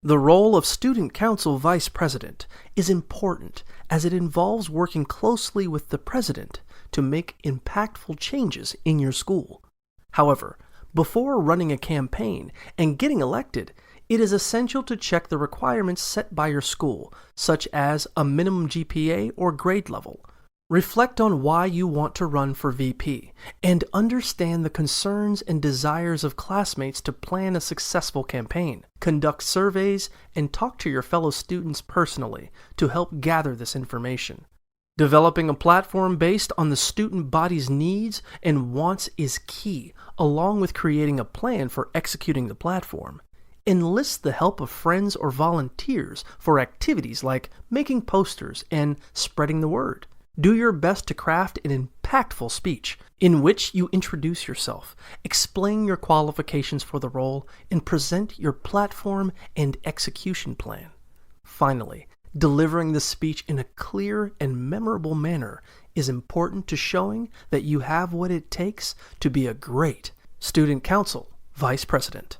The role of Student Council Vice President is important as it involves working closely with the President to make impactful changes in your school. However, before running a campaign and getting elected, it is essential to check the requirements set by your school, such as a minimum GPA or grade level. Reflect on why you want to run for VP and understand the concerns and desires of classmates to plan a successful campaign. Conduct surveys and talk to your fellow students personally to help gather this information. Developing a platform based on the student body's needs and wants is key, along with creating a plan for executing the platform. Enlist the help of friends or volunteers for activities like making posters and spreading the word. Do your best to craft an impactful speech in which you introduce yourself, explain your qualifications for the role, and present your platform and execution plan. Finally, delivering the speech in a clear and memorable manner is important to showing that you have what it takes to be a great Student Council Vice President.